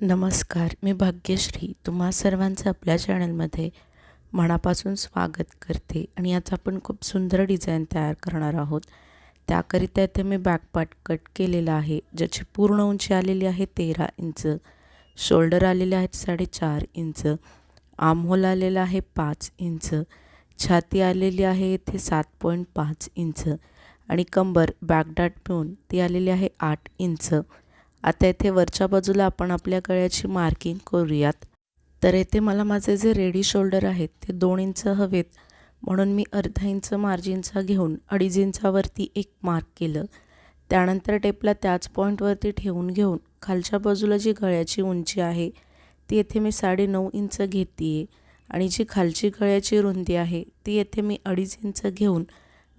नमस्कार, मी भाग्यश्री तुम्हा सर्वांचं आपल्या चॅनलमध्ये मनापासून स्वागत करते आणि आज आपण खूप सुंदर डिझाईन तयार करणार आहोत. त्याकरिता इथे मी बॅकपार्ट कट केलेला आहे, ज्याची पूर्ण उंची आलेली आहे 13 इंच, शोल्डर आलेले आहेत 4.5 इंच, आर्महोल आलेला आहे 5 इंच, छाती आलेली आहे इथे 7.5 इंच आणि कंबर बॅकडाट पिऊन ती आलेली आहे 8 इंच. आता इथे वरच्या बाजूला आपण आपल्या गळ्याची मार्किंग करूयात. तर इथे मला माझे जे रेडी शोल्डर आहेत ते 2 इंच हवेत, म्हणून मी अर्धा इंच मार्जिनचा घेऊन 2.5 इंचावरती एक मार्क केलं. त्यानंतर टेपला त्याच पॉईंटवरती ठेवून घेऊन खालच्या बाजूला जी गळ्याची उंची आहे ती येथे मी 9.5 इंच घेते आहे आणि जी खालची गळ्याची रुंदी आहे ती येथे मी 2.5 इंच घेऊन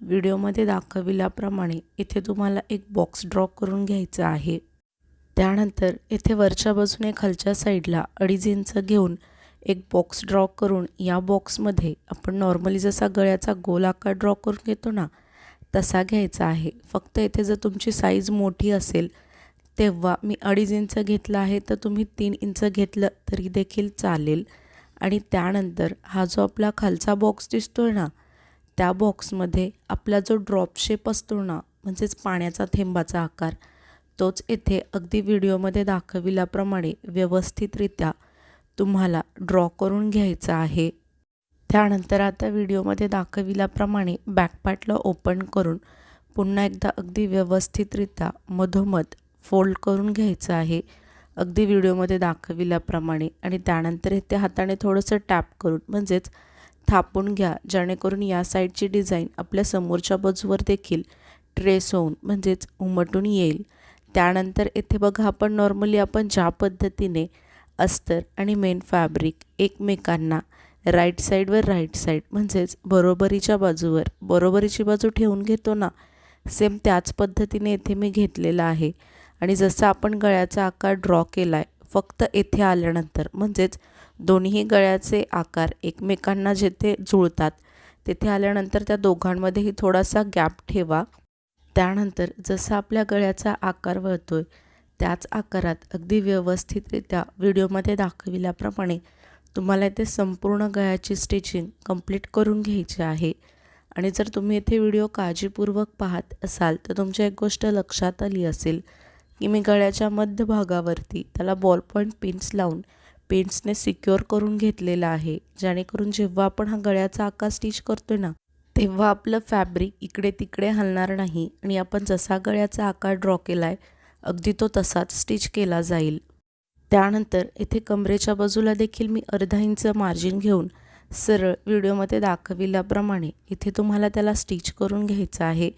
व्हिडिओमध्ये दाखविल्याप्रमाणे इथे तुम्हाला एक बॉक्स ड्रॉ करून घ्यायचा आहे. त्यानंतर येथे वरच्या बाजूने खालच्या साईडला 2.5 इंच घेऊन एक बॉक्स ड्रॉ करून या बॉक्समध्ये आपण नॉर्मली जसा गळ्याचा गोल आकार ड्रॉ करून घेतो ना तसा घ्यायचा आहे. फक्त येथे जर तुमची साईज मोठी असेल तेव्हा मी 2.5 इंच घेतला आहे, तर तुम्ही 3 इंच घेतलं तरी देखील चालेल. आणि त्यानंतर हा जो आपला खालचा बॉक्स दिसतोय ना त्या बॉक्समध्ये आपला जो ड्रॉप शेप असतो ना, म्हणजेच पाण्याचा थेंबाचा आकार, तोच येथे अगदी व्हिडिओमध्ये दाखविल्याप्रमाणे व्यवस्थितरित्या तुम्हाला ड्रॉ करून घ्यायचा आहे. त्यानंतर आता व्हिडिओमध्ये दाखविल्याप्रमाणे बॅकपार्टला ओपन करून पुन्हा एकदा अगदी व्यवस्थितरित्या मधोमध फोल्ड करून घ्यायचं आहे, अगदी व्हिडिओमध्ये दाखविल्याप्रमाणे. आणि त्यानंतर इथे हाताने थोडंसं टॅप करून म्हणजेच थापून घ्या, जेणेकरून या साईडची डिझाईन आपल्या समोरच्या बाजूवर देखील ट्रेस होऊन म्हणजेच उमटून येईल. त्यानंतर इथे बघा, आपण ज्या पद्धतीने अस्तर आणि मेन फॅब्रिक एकमेकांना राईट साईडवर राईट साईड म्हणजेच बरोबरीच्या बाजूवर बरोबरीची बाजू ठेवून घेतो ना, सेम त्याच पद्धतीने इथे मी घेतलेला आहे. आणि जसं आपण गळ्याचा आकार ड्रॉ केला आहे, फक्त येथे आल्यानंतर म्हणजेच दोन्ही गळ्याचे आकार एकमेकांना जिथे जुळतात तिथे आल्यानंतर त्या दोघांमध्येही थोडासा गॅप ठेवा. त्यानंतर जसा आपल्या गळ्याचा आकार वळतोय त्याच आकारात अगदी व्यवस्थितरित्या व्हिडिओमध्ये दाखविल्याप्रमाणे तुम्हाला इथे संपूर्ण गळ्याची स्टिचिंग कंप्लीट करून घ्यायची आहे. आणि जर तुम्ही इथे व्हिडिओ काळजीपूर्वक पाहत असाल तर तुमच्या एक गोष्ट लक्षात आली असेल की मी गळ्याच्या मध्यभागावरती त्याला बॉल पॉईंट पिन्स लावून पिन्सने सिक्युअर करून घेतलेला आहे, जेणेकरून जेव्हा आपण हा गळ्याचा आकार स्टिच करतोय ना तेव्हा आपलं फॅब्रिक इकडे तिकडे हलणार नाही आणि आपण जसा गळ्याचा आकार ड्रॉ केला आहे अगदी तो तसाच स्टिच केला जाईल. त्यानंतर इथे कमरेच्या बाजूला देखील मी अर्धा इंच मार्जिन घेऊन सरळ व्हिडिओमध्ये दाखविल्याप्रमाणे इथे तुम्हाला त्याला स्टिच करून घ्यायचं आहे.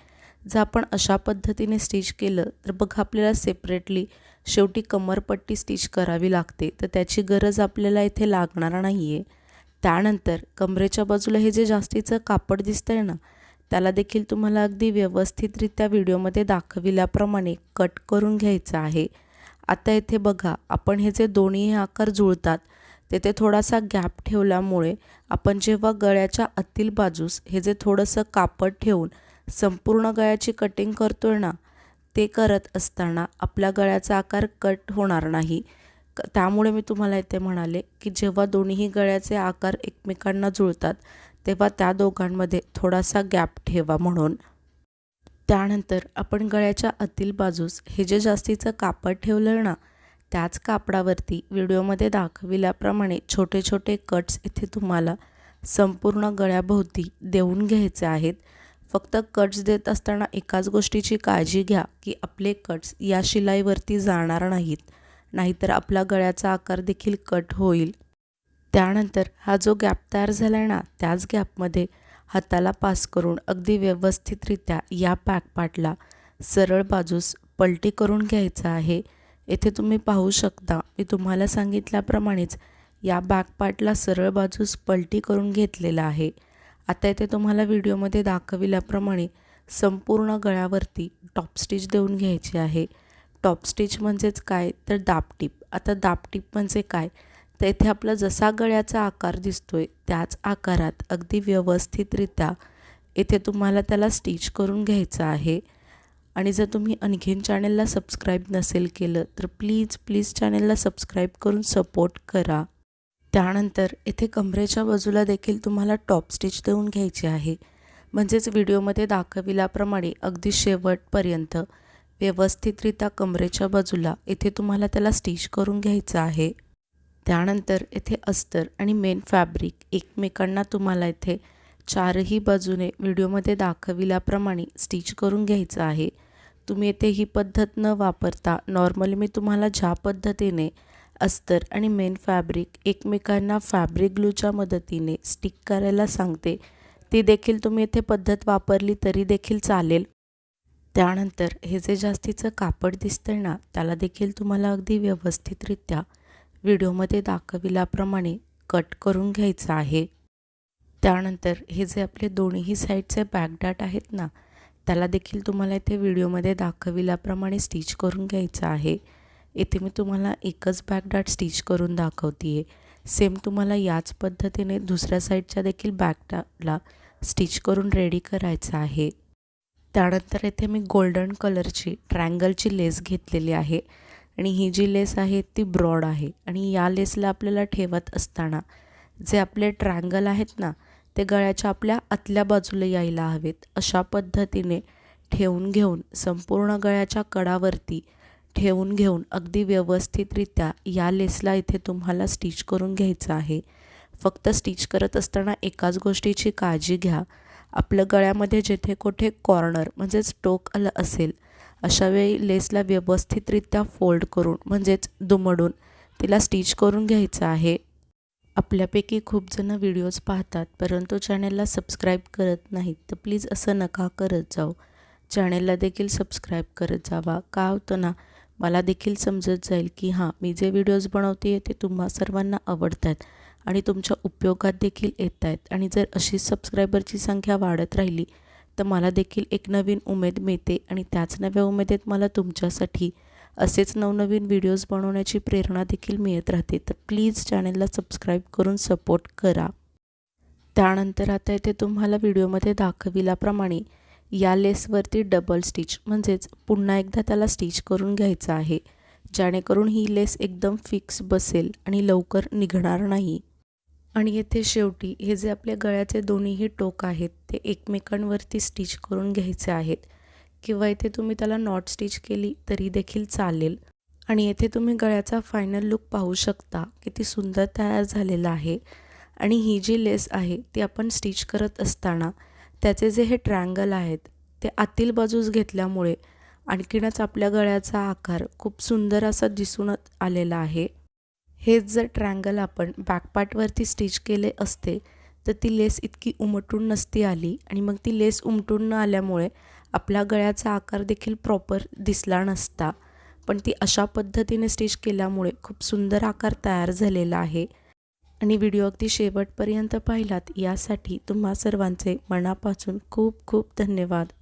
जर आपण अशा पद्धतीने स्टिच केलं तर बघा, आपल्याला सेपरेटली शेवटी कमरपट्टी स्टिच करावी लागते, तर त्याची गरज आपल्याला इथे लागणार नाही आहे. त्यानंतर कमरेच्या बाजूला हे जे जास्तीचं कापड दिसतंय ना त्याला देखील तुम्हाला अगदी व्यवस्थितरित्या व्हिडिओमध्ये दाखविल्याप्रमाणे कट करून घ्यायचं आहे. आता इथे बघा, आपण हे जे दोन्ही आकार जुळतात तेथे थोडासा गॅप ठेवल्यामुळे आपण जेव्हा गळ्याच्या आतील बाजूस हे जे थोडंसं कापड ठेवून संपूर्ण गळ्याची कटिंग करतोय ना, ते करत असताना आपल्या गळ्याचा आकार कट होणार नाही. त्यामुळे मी तुम्हाला इथे म्हणाले की जेव्हा दोन्ही गळ्याचे आकार एकमेकांना जुळतात तेव्हा त्या दोघांमध्ये थोडासा गॅप ठेवा म्हणून. त्यानंतर आपण गळ्याच्या आतील बाजूस हे जे जास्तीचं कापड ठेवलं ना त्याच कापडावरती व्हिडिओमध्ये दाखविल्याप्रमाणे छोटे छोटे कट्स इथे तुम्हाला संपूर्ण गळ्याभोवती देऊन घ्यायचे आहेत. फक्त कट्स देत असताना एकाच गोष्टीची काळजी घ्या की आपले कट्स या शिलाईवरती जाणार नाहीत, नाहीतर आपला गळ्याचा आकार देखील कट होईल. त्यानंतर हा जो गॅप तयार झाला आहे ना त्याच गॅपमध्ये हाताला पास करून अगदी व्यवस्थितरित्या या बॅकपार्टला सरळ बाजूस पलटी करून घ्यायचा आहे. येथे तुम्ही पाहू शकता, मी तुम्हाला सांगितल्याप्रमाणेच या बॅकपार्टला सरळ बाजूस पलटी करून घेतलेला आहे. आता इथे तुम्हाला व्हिडिओमध्ये दाखविल्याप्रमाणे संपूर्ण गळ्यावरती टॉप स्टिच देऊन घ्यायची आहे. टॉप स्टिच म्हणजेच काय तर दाबटीप. आता दाबटीप म्हणजे काय तर इथे आपला जसा गळ्याचा आकार दिसतोय त्याच आकारात अगदी व्यवस्थितरित्या इथे तुम्हाला त्याला स्टिच करून घ्यायचं आहे. आणि जर तुम्ही आणखीन चॅनलला सबस्क्राईब नसेल केलं तर प्लीज चॅनलला सबस्क्राईब करून सपोर्ट करा। त्यानंतर इथे कमरेच्या बाजूला देखील तुम्हाला टॉप स्टिच देऊन घ्यायची आहे, म्हणजेच व्हिडिओमध्ये दाखविल्याप्रमाणे अगदी शेवटपर्यंत व्यवस्थितरित्या कमरेच्या बाजूला इथे तुम्हाला त्याला स्टिच करून घ्यायचं आहे। त्यानंतर इथे अस्तर आणि मेन फॅब्रिक एकमेकांना तुम्हाला इथे चारही बाजूने व्हिडिओमध्ये दाखविल्याप्रमाणे स्टिच करून घ्यायचं आहे। तुम्ही इथे ही पद्धत न वापरता नॉर्मली मी तुम्हाला ज्या पद्धतीने अस्तर आणि मेन फॅब्रिक एकमेकांना फॅब्रिक ग्लूच्या मदतीने स्टिक करायला सांगते ती देखील तुम्ही इथे पद्धत वापरली तरी देखील चालेल। त्यानंतर हे जे जास्तीचं कापड दिसतंय ना त्याला देखील तुम्हाला अगदी व्यवस्थितरित्या व्हिडिओमध्ये दाखविल्याप्रमाणे कट करून घ्यायचं आहे। त्यानंतर हे जे आपले दोन्ही साईडचे बॅकडाट आहेत ना त्याला देखील तुम्हाला इथे व्हिडिओमध्ये दाखविल्याप्रमाणे स्टिच करून घ्यायचं आहे। इथे मी तुम्हाला एकच बॅकडाट स्टिच करून दाखवते आहे। सेम तुम्हाला याच पद्धतीने दुसऱ्या साईडच्या देखील बॅकडाटला स्टिच करून रेडी करायचं आहे। त्यानंतर इथे मी गोल्डन कलरची ट्रायंगलची लेस घेतलेली आहे आणि ही जी लेस आहे ती ब्रॉड आहे आणि या लेसला आपल्याला ठेवत असताना जे आपले ट्रायंगल आहेत ना ते गळ्याच्या आपल्या आतल्या बाजूला यायला हवेत, अशा पद्धतीने ठेवून घेऊन संपूर्ण गळ्याच्या कडावरती ठेवून घेऊन अगदी व्यवस्थितरित्या या लेसला इथे तुम्हाला स्टिच करून घ्यायचं आहे। फक्त स्टिच करत असताना एकाच गोष्टीची काळजी घ्या, आपलं गळ्यामध्ये जेथे कुठे कॉर्नर म्हणजेच टोक आलं असेल अशा वेळी लेसला व्यवस्थितरित्या फोल्ड करून म्हणजेच दुमडून तिला स्टिच करून घ्यायचं आहे। आपल्यापैकी खूप जण व्हिडिओज पाहतात परंतु चॅनलला सबस्क्राईब करत नाहीत, तर प्लीज असं नका करत जाऊ, चॅनलला देखील सबस्क्राईब करत जावा। का होतं ना मला देखील समजत जाईल की हां मी जे व्हिडिओज बनवते ते तुम्हा सर्वांना आवडत आहेत आणि तुमच्या उपयोगात देखील येत आहेत आणि जर अशी सबस्क्रायबरची संख्या वाढत राहिली तर मला देखील एक नवीन उमेद मिळते आणि त्याच नव्या उमेदीत मला तुमच्यासाठी असेच नवनवीन व्हिडिओज बनवण्याची प्रेरणा देखील मिळत राहते। तर प्लीज चॅनलला सबस्क्राईब करून सपोर्ट करा। त्यानंतर आता इथे तुम्हाला व्हिडिओमध्ये दाखविल्याप्रमाणे या लेसवरती डबल स्टिच म्हणजेच पुन्हा एकदा त्याला स्टिच करून घ्यायचं आहे, जेणेकरून ही लेस एकदम फिक्स बसेल आणि लवकर निघणार नाही। आणि येथे शेवटी हे जे आपल्या गळ्याचे दोन्हीही टोक आहेत ते एकमेकांवरती स्टिच करून घ्यायचे आहेत किंवा इथे तुम्ही त्याला नॉट स्टिच केली तरी देखील चालेल। आणि येथे तुम्ही गळ्याचा फायनल लुक पाहू शकता, किती सुंदर तयार झालेला आहे। आणि ही जी लेस आहे ती आपण स्टिच करत असताना त्याचे जे हे ट्रायंगल आहेत ते आतील बाजूस घेतल्यामुळे आणखीनच आपल्या गळ्याचा आकार खूप सुंदर असा दिसून आलेला आहे। हेच जर ट्रायंगल आपण बॅकपार्टवरती स्टिच केले असते तर ती लेस इतकी उमटून नसती आली आणि मग ती लेस उमटून न आल्यामुळे आपल्या गळ्याचा आकार देखील प्रॉपर दिसला नसता, पण ती अशा पद्धतीने स्टिच केल्यामुळे खूप सुंदर आकार तयार झालेला आहे। आणि व्हिडिओ अगदी शेवटपर्यंत पाहिलात यासाठी तुम्हा सर्वांचे मनापासून खूप खूप धन्यवाद।